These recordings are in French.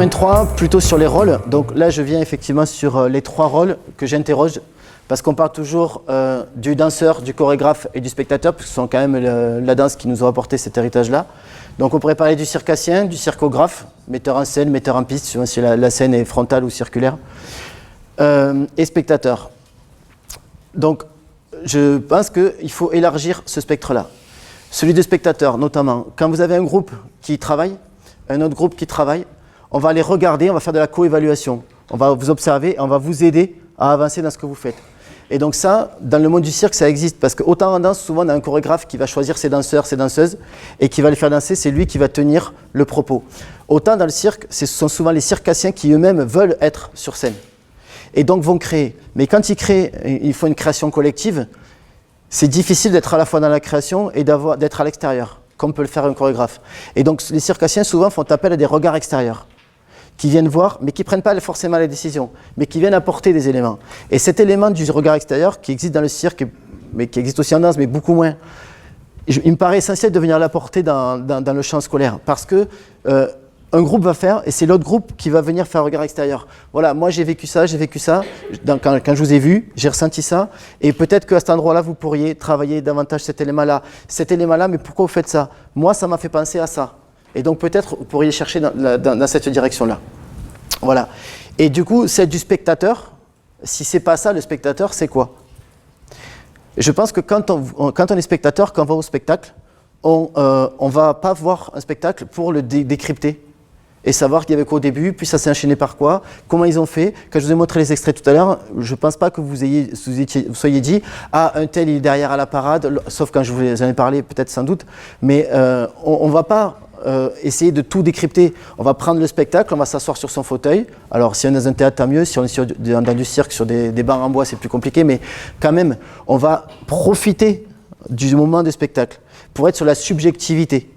Domaine 3, plutôt sur les rôles. Donc là, je viens effectivement sur les 3 rôles que j'interroge, parce qu'on parle toujours du danseur, du chorégraphe et du spectateur, parce que ce sont quand même la danse qui nous a apporté cet héritage-là. Donc on pourrait parler du circassien, du circographe, metteur en scène, metteur en piste, suivant si la scène est frontale ou circulaire, et spectateur. Donc je pense qu'il faut élargir ce spectre-là. Celui de spectateur, notamment. Quand vous avez un groupe qui travaille, un autre groupe qui travaille, on va les regarder, on va faire de la co-évaluation. On va vous observer, on va vous aider à avancer dans ce que vous faites. Et donc ça, dans le monde du cirque, ça existe. Parce qu'autant en danse, souvent on a un chorégraphe qui va choisir ses danseurs, ses danseuses, et qui va les faire danser, c'est lui qui va tenir le propos. Autant dans le cirque, ce sont souvent les circassiens qui eux-mêmes veulent être sur scène. Et donc vont créer. Mais quand ils créent, ils font une création collective, c'est difficile d'être à la fois dans la création et d'être à l'extérieur, comme peut le faire un chorégraphe. Et donc les circassiens souvent font appel à des regards extérieurs, qui viennent voir, mais qui ne prennent pas forcément les décisions, mais qui viennent apporter des éléments. Et cet élément du regard extérieur, qui existe dans le cirque, mais qui existe aussi en danse, mais beaucoup moins, il me paraît essentiel de venir l'apporter dans le champ scolaire, parce que un groupe va faire, et c'est l'autre groupe qui va venir faire un regard extérieur. Voilà, moi j'ai vécu ça, quand je vous ai vu, j'ai ressenti ça, et peut-être qu'à cet endroit-là, vous pourriez travailler davantage cet élément-là, mais pourquoi vous faites ça? Moi, ça m'a fait penser à ça. Et donc peut-être vous pourriez chercher dans cette direction-là. Voilà. Et du coup, celle du spectateur, si c'est pas ça, le spectateur, c'est quoi? Je pense que quand on est spectateur, quand on va au spectacle, on va pas voir un spectacle pour le décrypter et savoir qu'il y avait quoi au début, puis ça s'est enchaîné par quoi, comment ils ont fait. Quand je vous ai montré les extraits tout à l'heure, je pense pas que vous soyez dit « Ah, un tel il est derrière à la parade », sauf quand je vous en ai parlé, peut-être sans doute, mais on va pas essayer de tout décrypter. On va prendre le spectacle, on va s'asseoir sur son fauteuil. Alors si on est dans un théâtre, tant mieux. Si on est dans du cirque, sur des bancs en bois, c'est plus compliqué, mais quand même, on va profiter du moment de spectacle pour être sur la subjectivité.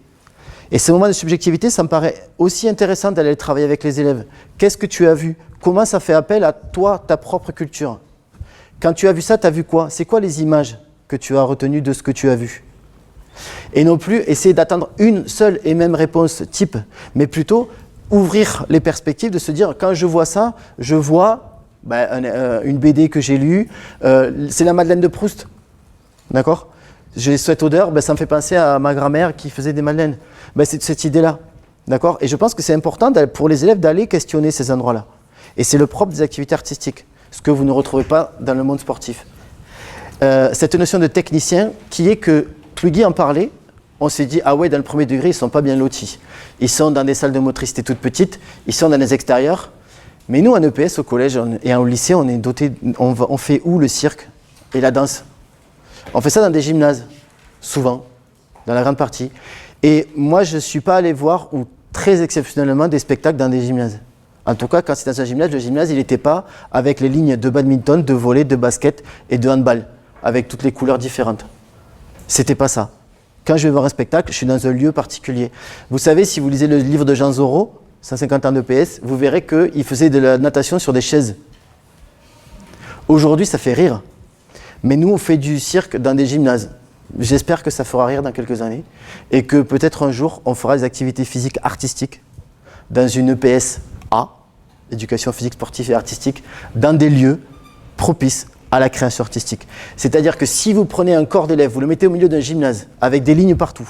Et ce moment de subjectivité, ça me paraît aussi intéressant d'aller travailler avec les élèves. Qu'est-ce que tu as vu? Comment ça fait appel à toi, ta propre culture? Quand tu as vu ça, tu as vu quoi? C'est quoi les images que tu as retenues de ce que tu as vu? Et non plus essayer d'attendre une seule et même réponse type, mais plutôt ouvrir les perspectives, de se dire, quand je vois ça, je vois une BD que j'ai lue, c'est la Madeleine de Proust, d'accord? J'ai cette odeur, ça me fait penser à ma grand-mère qui faisait des madeleines. C'est cette idée-là, d'accord? Et je pense que c'est important pour les élèves d'aller questionner ces endroits-là. Et c'est le propre des activités artistiques, ce que vous ne retrouvez pas dans le monde sportif. Cette notion de technicien qui est que Kluge en parlait, on s'est dit, ah ouais, dans le premier degré, ils ne sont pas bien lotis. Ils sont dans des salles de motricité toutes petites, ils sont dans les extérieurs. Mais nous, en EPS, au collège et au lycée, on est doté, on fait où le cirque et la danse? On fait ça dans des gymnases, souvent, dans la grande partie. Et moi, je ne suis pas allé voir, ou très exceptionnellement, des spectacles dans des gymnases. En tout cas, quand c'est dans un gymnase, le gymnase, il n'était pas avec les lignes de badminton, de volley, de basket et de handball, avec toutes les couleurs différentes. C'était pas ça. Quand je vais voir un spectacle, je suis dans un lieu particulier. Vous savez, si vous lisez le livre de Jean Zorro, 150 ans d'EPS, vous verrez qu'il faisait de la natation sur des chaises. Aujourd'hui, ça fait rire. Mais nous, on fait du cirque dans des gymnases. J'espère que ça fera rire dans quelques années et que peut-être un jour, on fera des activités physiques artistiques dans une EPS A, éducation physique, sportive et artistique, dans des lieux propices à la création artistique. C'est-à-dire que si vous prenez un corps d'élève, vous le mettez au milieu d'un gymnase avec des lignes partout,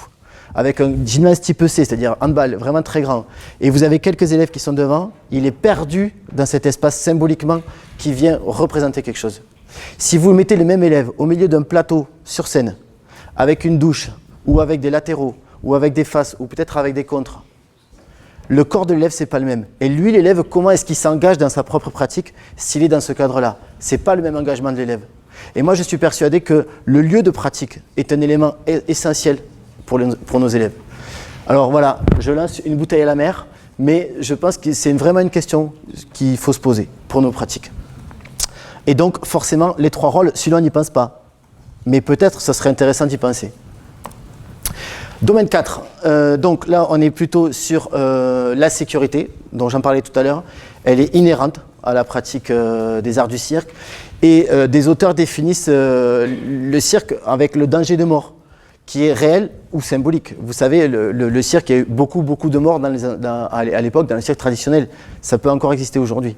avec un gymnase type C, c'est-à-dire handball, vraiment très grand, et vous avez quelques élèves qui sont devant, il est perdu dans cet espace symboliquement qui vient représenter quelque chose. Si vous mettez les mêmes élèves au milieu d'un plateau sur scène, avec une douche, ou avec des latéraux, ou avec des faces, ou peut-être avec des contres, le corps de l'élève, c'est pas le même. Et lui, l'élève, comment est-ce qu'il s'engage dans sa propre pratique s'il est dans ce cadre-là? C'est pas le même engagement de l'élève. Et moi, je suis persuadé que le lieu de pratique est un élément essentiel pour nos élèves. Alors voilà, je lance une bouteille à la mer, mais je pense que c'est vraiment une question qu'il faut se poser pour nos pratiques. Et donc, forcément, les 3 rôles, celui-là, on n'y pense pas. Mais peut-être, ça serait intéressant d'y penser. Domaine 4. Donc là, on est plutôt sur la sécurité, dont j'en parlais tout à l'heure. Elle est inhérente à la pratique des arts du cirque. Et des auteurs définissent le cirque avec le danger de mort, qui est réel ou symbolique. Vous savez, le cirque, il y a eu beaucoup de morts à l'époque dans le cirque traditionnel. Ça peut encore exister aujourd'hui.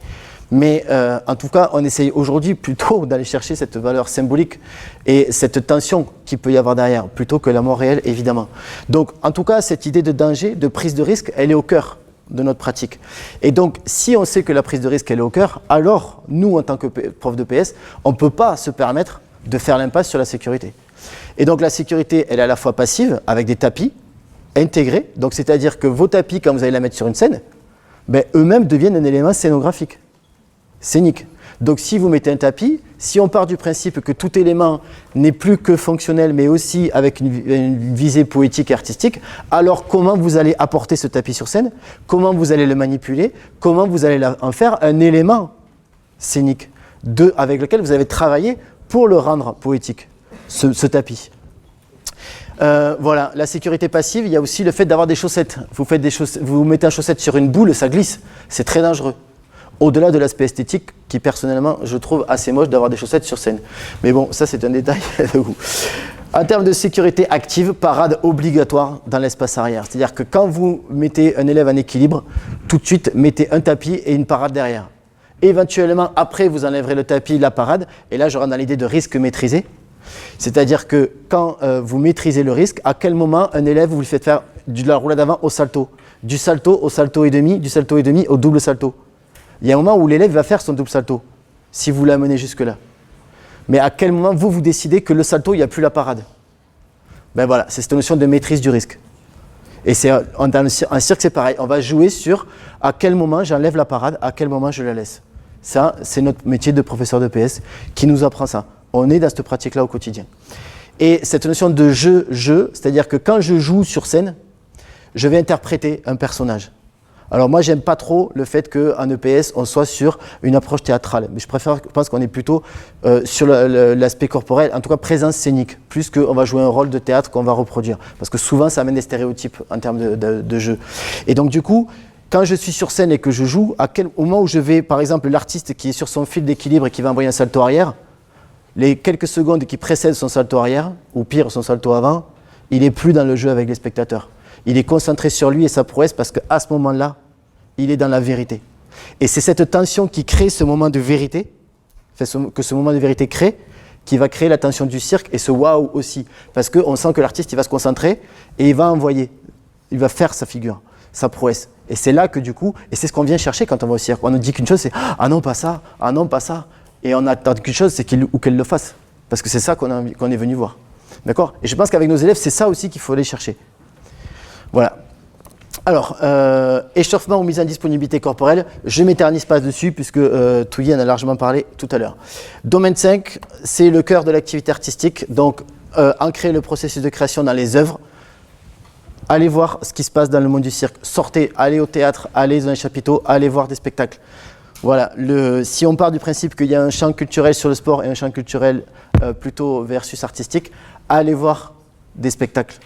Mais en tout cas, on essaye aujourd'hui plutôt d'aller chercher cette valeur symbolique et cette tension qu'il peut y avoir derrière, plutôt que la mort réelle, évidemment. Donc, en tout cas, cette idée de danger, de prise de risque, elle est au cœur de notre pratique. Et donc, si on sait que la prise de risque, elle est au cœur, alors, nous, en tant que prof de PS, on ne peut pas se permettre de faire l'impasse sur la sécurité. Et donc, la sécurité, elle est à la fois passive, avec des tapis intégrés. Donc, c'est-à-dire que vos tapis, quand vous allez la mettre sur une scène, ben, eux-mêmes deviennent un élément scénographique. Scénique. Donc si vous mettez un tapis, si on part du principe que tout élément n'est plus que fonctionnel, mais aussi avec une visée poétique et artistique, alors comment vous allez apporter ce tapis sur scène? Comment vous allez le manipuler? Comment vous allez en faire un élément scénique avec lequel vous avez travaillé pour le rendre poétique, ce tapis? Voilà, la sécurité passive, il y a aussi le fait d'avoir des chaussettes. Vous mettez une chaussette sur une boule, ça glisse. C'est très dangereux. Au-delà de l'aspect esthétique, qui personnellement, je trouve assez moche d'avoir des chaussettes sur scène. Mais bon, ça c'est un détail de goût. En termes de sécurité active, parade obligatoire dans l'espace arrière. C'est-à-dire que quand vous mettez un élève en équilibre, tout de suite, mettez un tapis et une parade derrière. Éventuellement, après, vous enlèverez le tapis, la parade, et là, je rentre dans l'idée de risque maîtrisé. C'est-à-dire que quand vous maîtrisez le risque, à quel moment un élève, vous lui faites faire de la roulade avant au salto, du salto au salto et demi, du salto et demi au double salto. Il y a un moment où l'élève va faire son double salto, si vous l'amenez jusque-là. Mais à quel moment vous décidez que le salto, il n'y a plus la parade? Ben voilà, c'est cette notion de maîtrise du risque. Et dans un cirque, c'est pareil. On va jouer sur à quel moment j'enlève la parade, à quel moment je la laisse. Ça, c'est notre métier de professeur de PS qui nous apprend ça. On est dans cette pratique-là au quotidien. Et cette notion de jeu, c'est-à-dire que quand je joue sur scène, je vais interpréter un personnage. Alors moi, j'aime pas trop le fait qu'en EPS, on soit sur une approche théâtrale. Mais je pense qu'on est plutôt sur l'aspect corporel, en tout cas présence scénique, plus qu'on va jouer un rôle de théâtre qu'on va reproduire. Parce que souvent, ça amène des stéréotypes en termes de jeu. Et donc du coup, quand je suis sur scène et que je joue, au moment où je vais, par exemple, l'artiste qui est sur son fil d'équilibre et qui va envoyer un salto arrière, les quelques secondes qui précèdent son salto arrière, ou pire, son salto avant, il n'est plus dans le jeu avec les spectateurs. Il est concentré sur lui et sa prouesse parce qu'à ce moment-là, il est dans la vérité. Et c'est cette tension qui crée ce moment de vérité, que ce moment de vérité crée, qui va créer la tension du cirque et ce waouh aussi. Parce qu'on sent que l'artiste, il va se concentrer et il va envoyer, il va faire sa figure, sa prouesse. Et c'est là que du coup, et c'est ce qu'on vient chercher quand on va au cirque. On nous dit qu'une chose, c'est « ah non, pas ça, ah non, pas ça ». Et on attend qu'une chose, c'est qu'elle le fasse. Parce que c'est ça qu'on est venu voir. D'accord? Et je pense qu'avec nos élèves, c'est ça aussi qu'il faut aller chercher. Voilà. Alors, échauffement ou mise en disponibilité corporelle, je ne m'éternise pas dessus puisque Touilly en a largement parlé tout à l'heure. Domaine 5, c'est le cœur de l'activité artistique, donc ancrer le processus de création dans les œuvres. Allez voir ce qui se passe dans le monde du cirque, sortez, allez au théâtre, allez dans les chapiteaux, allez voir des spectacles. Voilà, si on part du principe qu'il y a un champ culturel sur le sport et un champ culturel plutôt versus artistique, allez voir des spectacles.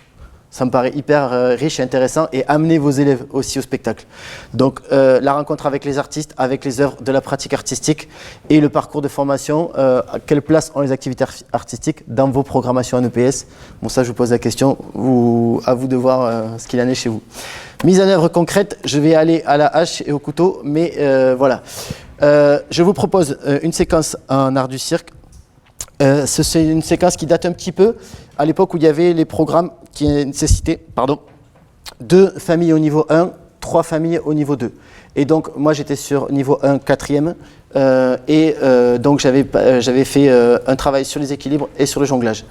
Ça me paraît hyper riche et intéressant et amenez vos élèves aussi au spectacle. Donc la rencontre avec les artistes, avec les œuvres de la pratique artistique et le parcours de formation, à quelle place ont les activités artistiques dans vos programmations en EPS? Bon, ça je vous pose la question, à vous de voir ce qu'il en est chez vous. Mise en œuvre concrète, je vais aller à la hache et au couteau, mais voilà. Je vous propose une séquence en art du cirque. C'est une séquence qui date un petit peu, à l'époque où il y avait les programmes qui nécessitaient 2 familles au niveau 1, 3 familles au niveau 2. Et donc moi j'étais sur niveau 1, 4e, donc j'avais fait un travail sur les équilibres et sur le jonglage.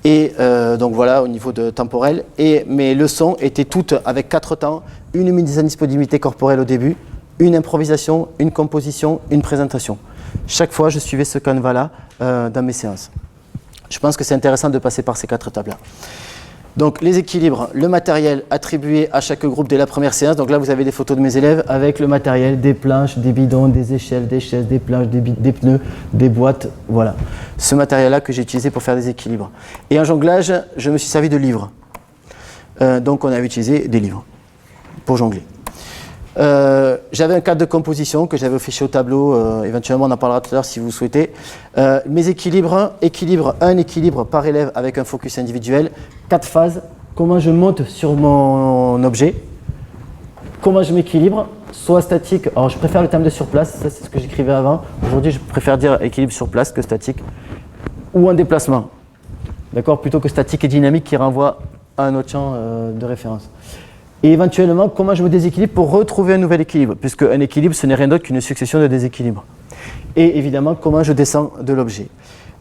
Et donc voilà au niveau de temporel, et mes leçons étaient toutes avec 4 temps, une mise en disponibilité corporelle au début, une improvisation, une composition, une présentation. Chaque fois, je suivais ce canevas-là dans mes séances. Je pense que c'est intéressant de passer par ces 4 étapes-là. Donc, les équilibres, le matériel attribué à chaque groupe dès la première séance. Donc là, vous avez des photos de mes élèves avec le matériel, des planches, des bidons, des échelles, des chaises, des planches, des pneus, des boîtes. Voilà. Ce matériel-là que j'ai utilisé pour faire des équilibres. Et en jonglage, je me suis servi de livres. Donc, on avait utilisé des livres pour jongler. J'avais un cadre de composition que j'avais affiché au tableau, éventuellement on en parlera tout à l'heure si vous souhaitez. Mes équilibres, un équilibre par élève avec un focus individuel, 4 phases, comment je monte sur mon objet, comment je m'équilibre, soit statique, alors je préfère le terme de sur place, ça c'est ce que j'écrivais avant, aujourd'hui je préfère dire équilibre sur place que statique, ou en déplacement, d'accord, plutôt que statique et dynamique qui renvoie à un autre champ de référence. Et éventuellement, comment je me déséquilibre pour retrouver un nouvel équilibre, puisque un équilibre, ce n'est rien d'autre qu'une succession de déséquilibres. Et évidemment, comment je descends de l'objet.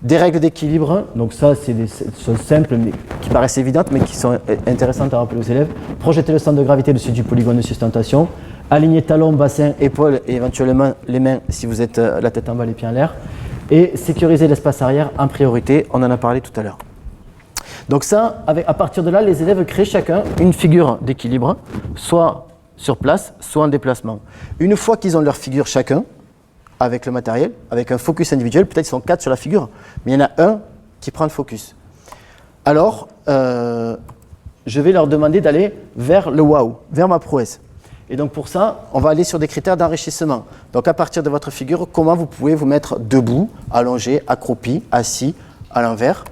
Des règles d'équilibre, donc ça, c'est des choses simples, mais qui paraissent évidentes, mais qui sont intéressantes à rappeler aux élèves. Projeter le centre de gravité dessus du polygone de sustentation. Aligner talons, bassin, épaules et éventuellement les mains si vous êtes la tête en bas, les pieds en l'air. Et sécuriser l'espace arrière en priorité, on en a parlé tout à l'heure. Donc ça, à partir de là, les élèves créent chacun une figure d'équilibre, soit sur place, soit en déplacement. Une fois qu'ils ont leur figure chacun, avec le matériel, avec un focus individuel, peut-être ils sont 4 sur la figure, mais il y en a un qui prend le focus. Alors, je vais leur demander d'aller vers le wow, vers ma prouesse. Et donc pour ça, on va aller sur des critères d'enrichissement. Donc à partir de votre figure, comment vous pouvez vous mettre debout, allongé, accroupi, assis, à l'envers.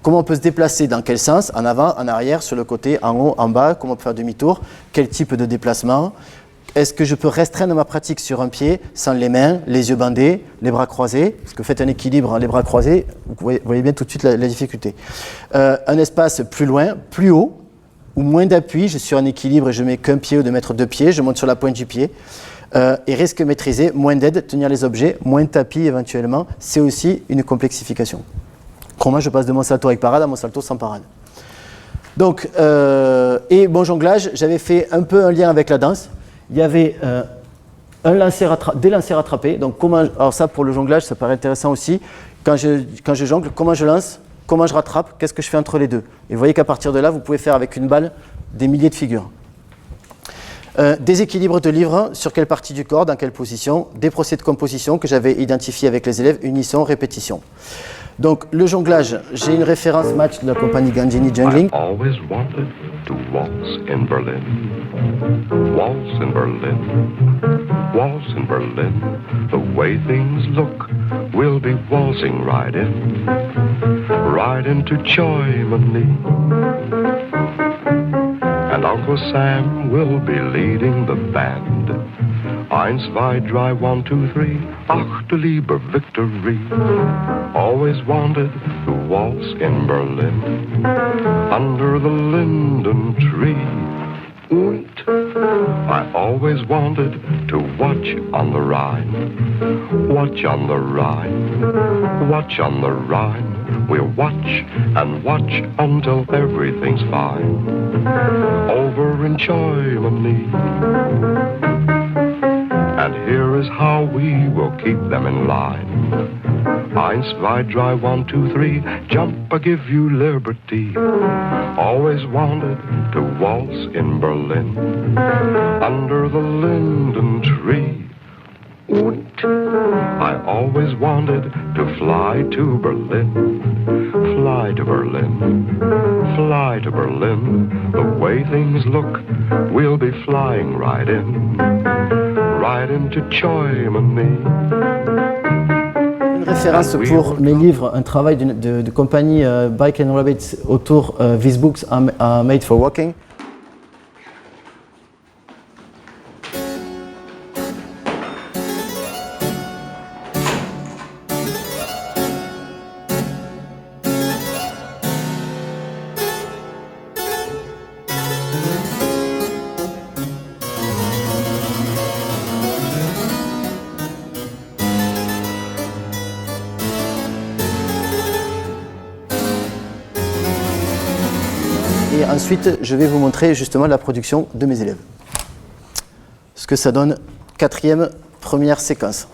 Comment on peut se déplacer, dans quel sens, en avant, en arrière, sur le côté, en haut, en bas, comment on peut faire demi-tour, quel type de déplacement. Est-ce que je peux restreindre ma pratique sur un pied, sans les mains, les yeux bandés, les bras croisés, parce que faites un équilibre, les bras croisés, vous voyez bien tout de suite la difficulté. Un espace plus loin, plus haut, ou moins d'appui, je suis en équilibre et je mets qu'un pied au lieu de mettre 2 pieds, je monte sur la pointe du pied. Et risque maîtrisé, moins d'aide, tenir les objets, moins de tapis éventuellement, c'est aussi une complexification. Comment je passe de mon salto avec parade à mon salto sans parade. Donc, et bon jonglage, j'avais fait un peu un lien avec la danse. Il y avait des lancers rattrapés. Donc alors ça pour le jonglage, ça paraît intéressant aussi. Quand je jongle, comment je lance, comment je rattrape, qu'est-ce que je fais entre les deux. Et vous voyez qu'à partir de là, vous pouvez faire avec une balle des milliers de figures. Des équilibres de livres, sur quelle partie du corps, dans quelle position. Des procédés de composition que j'avais identifiés avec les élèves, unisson, répétition. Donc le jonglage, j'ai une référence match de la compagnie Gandini Jungling. I always wanted to waltz in Berlin. Waltz in Berlin. Waltz in Berlin. The way things look, we'll be waltzing right in. Right into Germany. And Uncle Sam will be leading the band. 1, 2, 3, 1, 2, 3, ach du lieber victory. Always wanted to waltz in Berlin, under the linden tree. Und I always wanted to watch on the Rhine, watch on the Rhine, watch on the Rhine. We'll watch and watch until everything's fine, over in Germany. And here is how we will keep them in line. 1, 2, 3, 1, 2, 3, jump, I give you liberty. Always wanted to waltz in Berlin, under the linden tree. Und I always wanted to fly to Berlin, fly to Berlin, fly to Berlin. The way things look, we'll be flying right in, right into Germany. Une référence pour mes livres, un travail de compagnie Bike and Rabbits autour These Books are Made for Walking. Et ensuite, je vais vous montrer justement la production de mes élèves. Ce que ça donne, première séquence.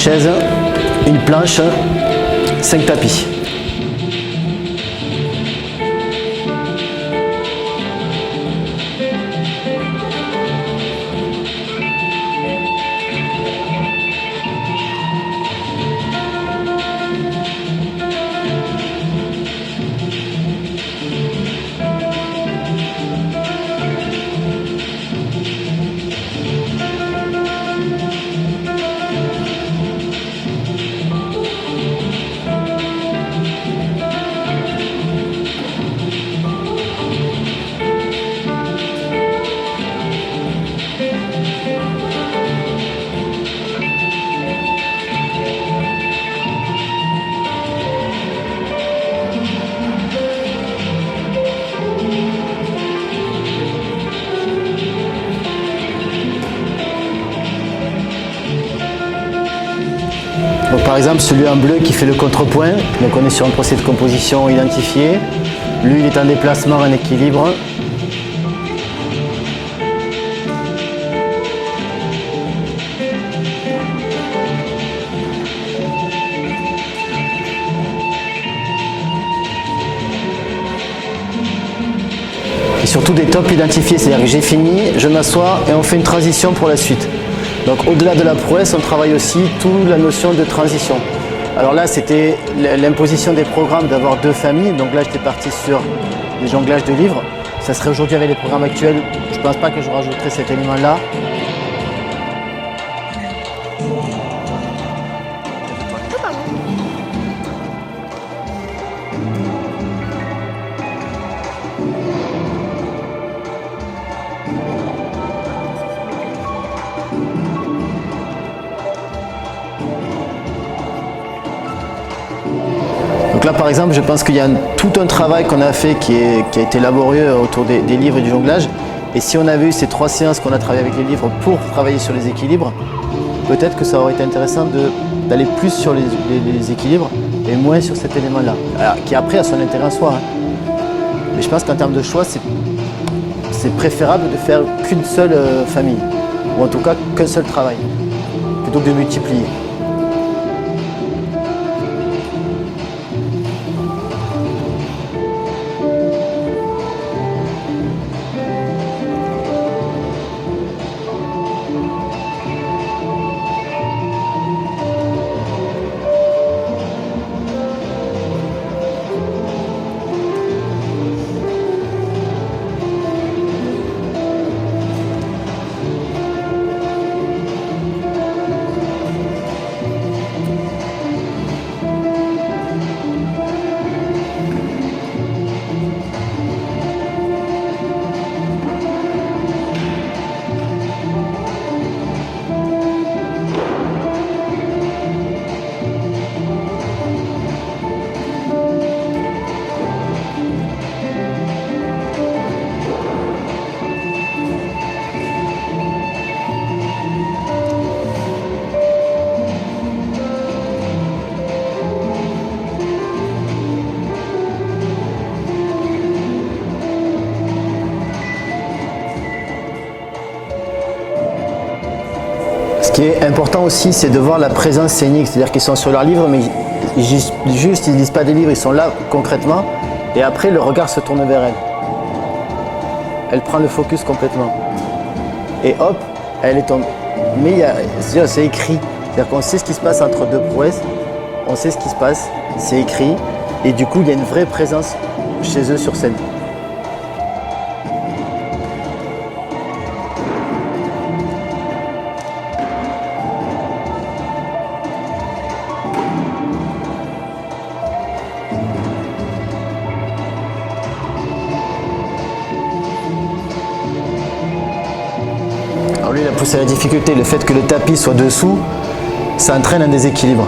chaises, une planche, 5 tapis. Donc, par exemple, celui en bleu qui fait le contrepoint, donc on est sur un procédé de composition identifié. Lui, il est en déplacement, en équilibre. Et surtout des tops identifiés, c'est-à-dire que j'ai fini, je m'assois et on fait une transition pour la suite. Donc au-delà de la prouesse, on travaille aussi toute la notion de transition. Alors là, c'était l'imposition des programmes d'avoir 2 familles. Donc là, j'étais parti sur des jonglages de livres. Ça serait aujourd'hui avec les programmes actuels. Je ne pense pas que je rajouterai cet élément-là. Donc là, par exemple, je pense qu'il y a tout un travail qu'on a fait qui a été laborieux autour des livres et du jonglage. Et si on avait eu ces 3 séances qu'on a travaillé avec les livres pour travailler sur les équilibres, peut-être que ça aurait été intéressant d'aller plus sur les équilibres et moins sur cet élément-là, qui après a son intérêt en soi. Mais je pense qu'en termes de choix, c'est préférable de faire qu'une seule famille, ou en tout cas qu'un seul travail, plutôt que de multiplier. Ce qui est important aussi, c'est de voir la présence scénique, c'est-à-dire qu'ils sont sur leur livre, mais ils ne lisent pas des livres, ils sont là concrètement, et après le regard se tourne vers elle. Elle prend le focus complètement. Et hop, elle est tombée. Mais c'est écrit, c'est-à-dire qu'on sait ce qui se passe entre 2 prouesses, on sait ce qui se passe, c'est écrit, et du coup il y a une vraie présence chez eux sur scène. Alors lui, il a poussé la difficulté, le fait que le tapis soit dessous, ça entraîne un déséquilibre.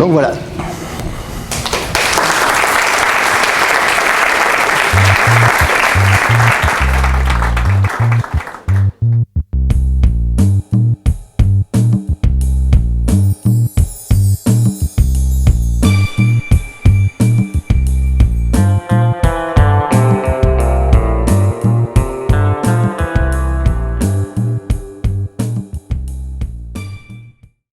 Donc voilà.